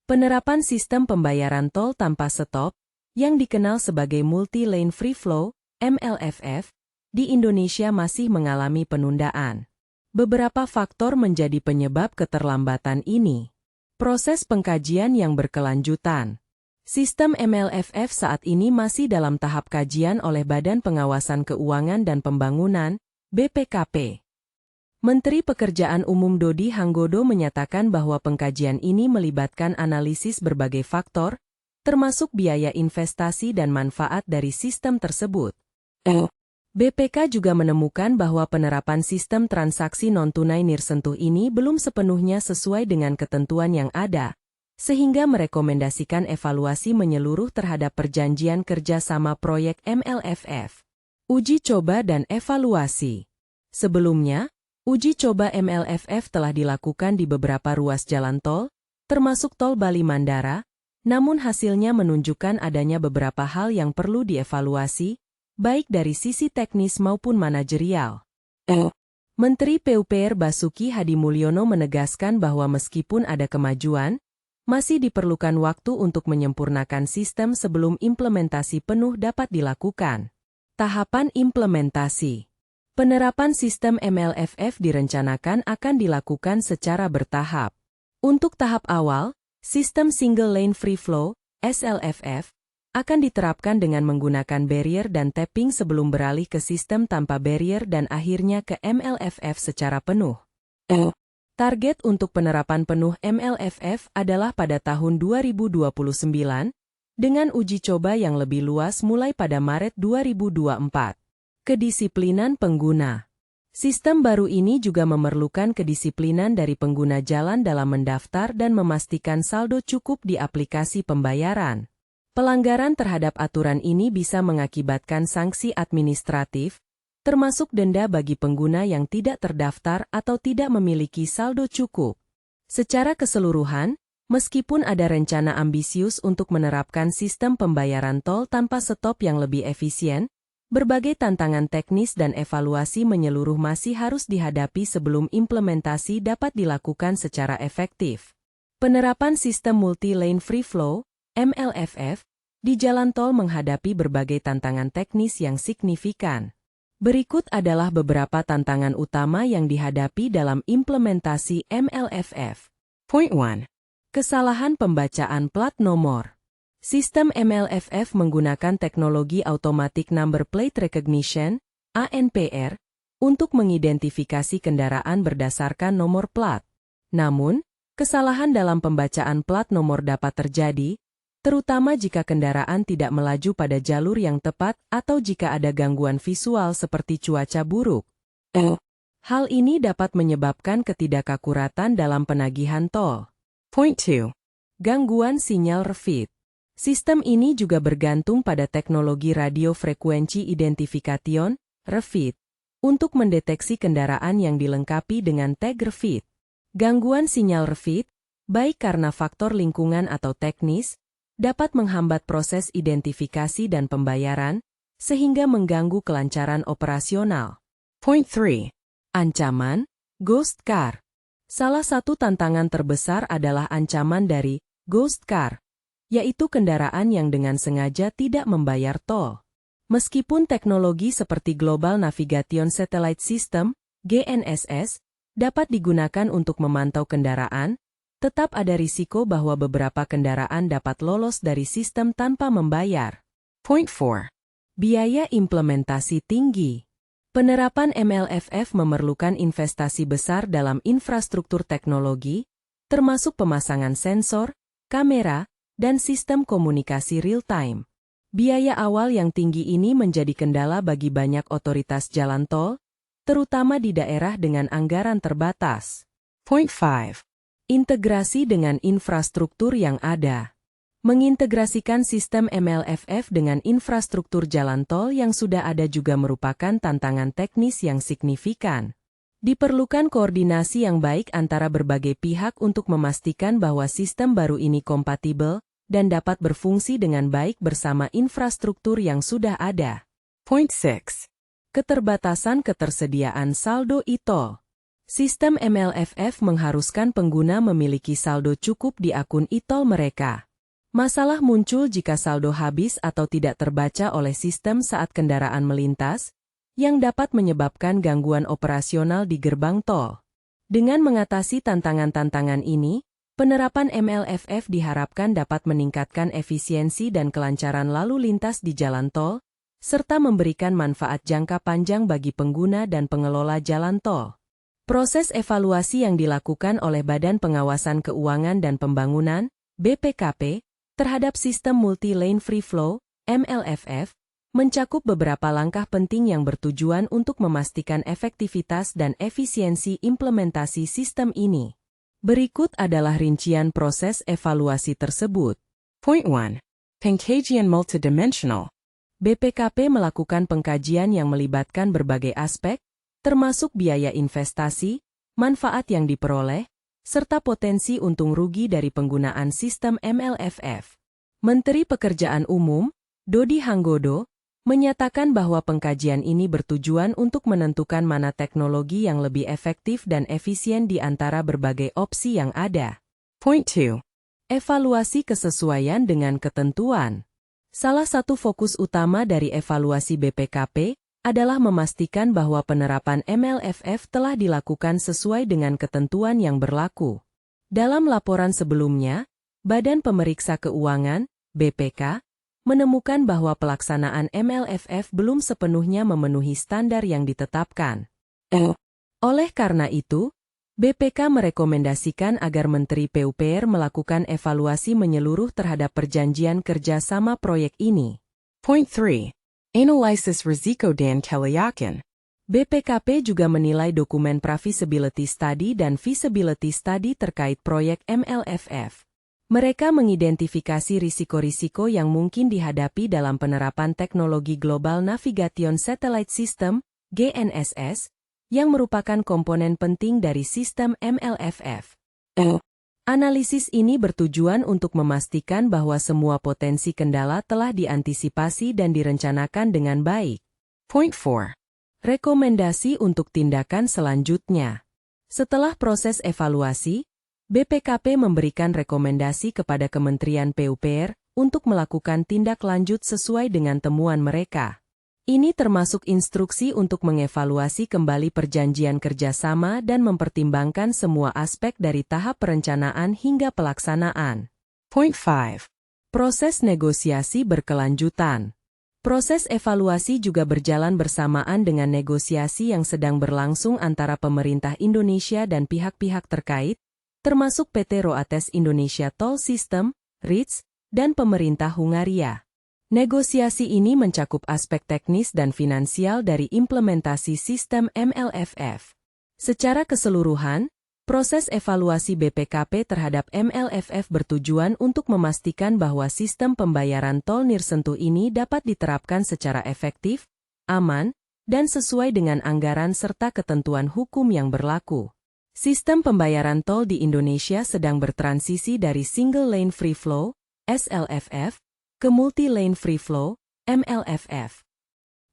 Penerapan sistem pembayaran tol tanpa stop, yang dikenal sebagai Multi-Lane Free Flow, MLFF, di Indonesia masih mengalami penundaan. Beberapa faktor menjadi penyebab keterlambatan ini. Proses pengkajian yang berkelanjutan. Sistem MLFF saat ini masih dalam tahap kajian oleh Badan Pengawasan Keuangan dan Pembangunan, BPKP. Menteri Pekerjaan Umum Dodi Hanggodo menyatakan bahwa pengkajian ini melibatkan analisis berbagai faktor, termasuk biaya investasi dan manfaat dari sistem tersebut. BPK juga menemukan bahwa penerapan sistem transaksi non-tunai nirsentuh ini belum sepenuhnya sesuai dengan ketentuan yang ada, sehingga merekomendasikan evaluasi menyeluruh terhadap perjanjian kerjasama proyek MLFF. Uji coba dan evaluasi. Sebelumnya, uji coba MLFF telah dilakukan di beberapa ruas jalan tol, termasuk tol Bali Mandara, namun hasilnya menunjukkan adanya beberapa hal yang perlu dievaluasi, baik dari sisi teknis maupun manajerial. Menteri PUPR Basuki Hadimulyono menegaskan bahwa meskipun ada kemajuan, masih diperlukan waktu untuk menyempurnakan sistem sebelum implementasi penuh dapat dilakukan. Tahapan implementasi. Penerapan sistem MLFF direncanakan akan dilakukan secara bertahap. Untuk tahap awal, sistem Single Lane Free Flow, SLFF, akan diterapkan dengan menggunakan barrier dan tapping sebelum beralih ke sistem tanpa barrier dan akhirnya ke MLFF secara penuh. Target untuk penerapan penuh MLFF adalah pada tahun 2029, dengan uji coba yang lebih luas mulai pada Maret 2024. Kedisiplinan pengguna. Sistem baru ini juga memerlukan kedisiplinan dari pengguna jalan dalam mendaftar dan memastikan saldo cukup di aplikasi pembayaran. Pelanggaran terhadap aturan ini bisa mengakibatkan sanksi administratif, termasuk denda bagi pengguna yang tidak terdaftar atau tidak memiliki saldo cukup. Secara keseluruhan, meskipun ada rencana ambisius untuk menerapkan sistem pembayaran tol tanpa stop yang lebih efisien, berbagai tantangan teknis dan evaluasi menyeluruh masih harus dihadapi sebelum implementasi dapat dilakukan secara efektif. Penerapan sistem Multi-Lane Free Flow, MLFF, di jalan tol menghadapi berbagai tantangan teknis yang signifikan. Berikut adalah beberapa tantangan utama yang dihadapi dalam implementasi MLFF. Point 1. Kesalahan pembacaan plat nomor. Sistem MLFF menggunakan teknologi Automatic Number Plate Recognition, ANPR, untuk mengidentifikasi kendaraan berdasarkan nomor plat. Namun, kesalahan dalam pembacaan plat nomor dapat terjadi, terutama jika kendaraan tidak melaju pada jalur yang tepat atau jika ada gangguan visual seperti cuaca buruk. Hal ini dapat menyebabkan ketidakakuratan dalam penagihan tol. Point 2. Gangguan sinyal refit. Sistem ini juga bergantung pada teknologi Radio Frequency Identification, RFID, untuk mendeteksi kendaraan yang dilengkapi dengan tag RFID. Gangguan sinyal RFID, baik karena faktor lingkungan atau teknis, dapat menghambat proses identifikasi dan pembayaran, sehingga mengganggu kelancaran operasional. Point 3. Ancaman, ghost car. Salah satu tantangan terbesar adalah ancaman dari ghost car, yaitu kendaraan yang dengan sengaja tidak membayar tol. Meskipun teknologi seperti Global Navigation Satellite System, GNSS, dapat digunakan untuk memantau kendaraan, tetap ada risiko bahwa beberapa kendaraan dapat lolos dari sistem tanpa membayar. Point 4. Biaya implementasi tinggi. Penerapan MLFF memerlukan investasi besar dalam infrastruktur teknologi, termasuk pemasangan sensor, kamera, dan sistem komunikasi real-time. Biaya awal yang tinggi ini menjadi kendala bagi banyak otoritas jalan tol, terutama di daerah dengan anggaran terbatas. Point 5. Integrasi dengan infrastruktur yang ada. Mengintegrasikan sistem MLFF dengan infrastruktur jalan tol yang sudah ada juga merupakan tantangan teknis yang signifikan. Diperlukan koordinasi yang baik antara berbagai pihak untuk memastikan bahwa sistem baru ini kompatibel dan dapat berfungsi dengan baik bersama infrastruktur yang sudah ada. Point 6. Keterbatasan ketersediaan saldo e-tol. Sistem MLFF mengharuskan pengguna memiliki saldo cukup di akun e-tol mereka. Masalah muncul jika saldo habis atau tidak terbaca oleh sistem saat kendaraan melintas, yang dapat menyebabkan gangguan operasional di gerbang tol. Dengan mengatasi tantangan-tantangan ini, penerapan MLFF diharapkan dapat meningkatkan efisiensi dan kelancaran lalu lintas di jalan tol, serta memberikan manfaat jangka panjang bagi pengguna dan pengelola jalan tol. Proses evaluasi yang dilakukan oleh Badan Pengawasan Keuangan dan Pembangunan, BPKP, terhadap Sistem Multi-Lane Free Flow, MLFF, mencakup beberapa langkah penting yang bertujuan untuk memastikan efektivitas dan efisiensi implementasi sistem ini. Berikut adalah rincian proses evaluasi tersebut. Point 1. Pengkajian multidimensional. BPKP melakukan pengkajian yang melibatkan berbagai aspek, termasuk biaya investasi, manfaat yang diperoleh, serta potensi untung rugi dari penggunaan sistem MLFF. Menteri Pekerjaan Umum, Dodi Hanggodo, menyatakan bahwa pengkajian ini bertujuan untuk menentukan mana teknologi yang lebih efektif dan efisien di antara berbagai opsi yang ada. Point 2. Evaluasi kesesuaian dengan ketentuan. Salah satu fokus utama dari evaluasi BPKP adalah memastikan bahwa penerapan MLFF telah dilakukan sesuai dengan ketentuan yang berlaku. Dalam laporan sebelumnya, Badan Pemeriksa Keuangan, BPK, menemukan bahwa pelaksanaan MLFF belum sepenuhnya memenuhi standar yang ditetapkan. Oleh karena itu, BPK merekomendasikan agar Menteri PUPR melakukan evaluasi menyeluruh terhadap perjanjian kerjasama proyek ini. Point 3. Analysis risiko dan kelayakan. BPKP juga menilai dokumen Pre-Feasibility Study dan Feasibility Study terkait proyek MLFF. Mereka mengidentifikasi risiko-risiko yang mungkin dihadapi dalam penerapan teknologi Global Navigation Satellite System, GNSS, yang merupakan komponen penting dari sistem MLFF. Analisis ini bertujuan untuk memastikan bahwa semua potensi kendala telah diantisipasi dan direncanakan dengan baik. Point 4. Rekomendasi untuk tindakan selanjutnya. Setelah proses evaluasi, BPKP memberikan rekomendasi kepada Kementerian PUPR untuk melakukan tindak lanjut sesuai dengan temuan mereka. Ini termasuk instruksi untuk mengevaluasi kembali perjanjian kerjasama dan mempertimbangkan semua aspek dari tahap perencanaan hingga pelaksanaan. Point 5. Proses negosiasi berkelanjutan. Proses evaluasi juga berjalan bersamaan dengan negosiasi yang sedang berlangsung antara pemerintah Indonesia dan pihak-pihak terkait, termasuk PT Roates Indonesia Toll System, RITS, dan pemerintah Hungaria. Negosiasi ini mencakup aspek teknis dan finansial dari implementasi sistem MLFF. Secara keseluruhan, proses evaluasi BPKP terhadap MLFF bertujuan untuk memastikan bahwa sistem pembayaran tol nirsentuh ini dapat diterapkan secara efektif, aman, dan sesuai dengan anggaran serta ketentuan hukum yang berlaku. Sistem pembayaran tol di Indonesia sedang bertransisi dari Single Lane Free Flow, SLFF, ke Multi-Lane Free Flow, MLFF.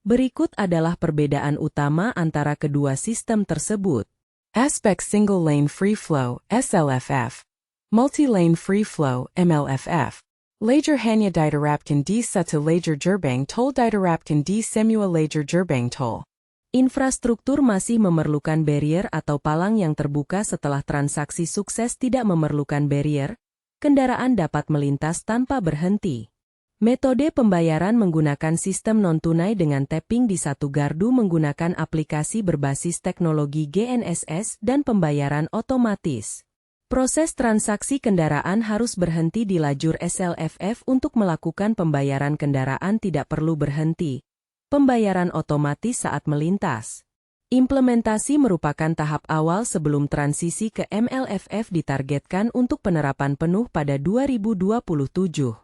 Berikut adalah perbedaan utama antara kedua sistem tersebut. Aspek Single Lane Free Flow, SLFF. Multi-Lane Free Flow, MLFF. Lager hanya diterapkan di satu lajur gerbang tol diterapkan di semua lajur gerbang tol. Infrastruktur masih memerlukan barrier atau palang yang terbuka. Setelah transaksi sukses tidak memerlukan barrier, kendaraan dapat melintas tanpa berhenti. Metode pembayaran menggunakan sistem non-tunai dengan tapping di satu gardu menggunakan aplikasi berbasis teknologi GNSS dan pembayaran otomatis. Proses transaksi kendaraan harus berhenti di lajur SLFF untuk melakukan pembayaran kendaraan tidak perlu berhenti. Pembayaran otomatis saat melintas. Implementasi merupakan tahap awal sebelum transisi ke MLFF ditargetkan untuk penerapan penuh pada 2027.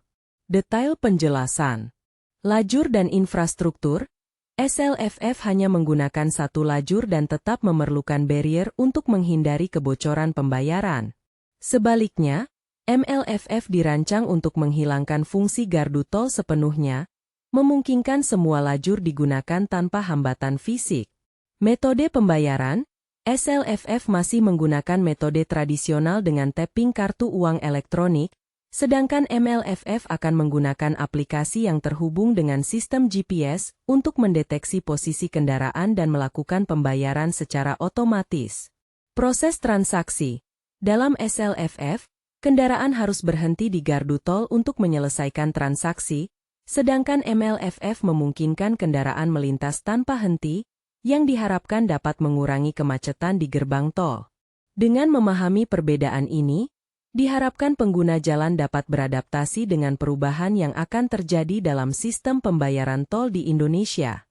Detail penjelasan. Lajur dan infrastruktur. SLFF hanya menggunakan satu lajur dan tetap memerlukan barrier untuk menghindari kebocoran pembayaran. Sebaliknya, MLFF dirancang untuk menghilangkan fungsi gardu tol sepenuhnya, memungkinkan semua lajur digunakan tanpa hambatan fisik. Metode pembayaran. SLFF masih menggunakan metode tradisional dengan tapping kartu uang elektronik, sedangkan MLFF akan menggunakan aplikasi yang terhubung dengan sistem GPS untuk mendeteksi posisi kendaraan dan melakukan pembayaran secara otomatis. Proses transaksi. Dalam SLFF, kendaraan harus berhenti di gardu tol untuk menyelesaikan transaksi, sedangkan MLFF memungkinkan kendaraan melintas tanpa henti, yang diharapkan dapat mengurangi kemacetan di gerbang tol. Dengan memahami perbedaan ini, diharapkan pengguna jalan dapat beradaptasi dengan perubahan yang akan terjadi dalam sistem pembayaran tol di Indonesia.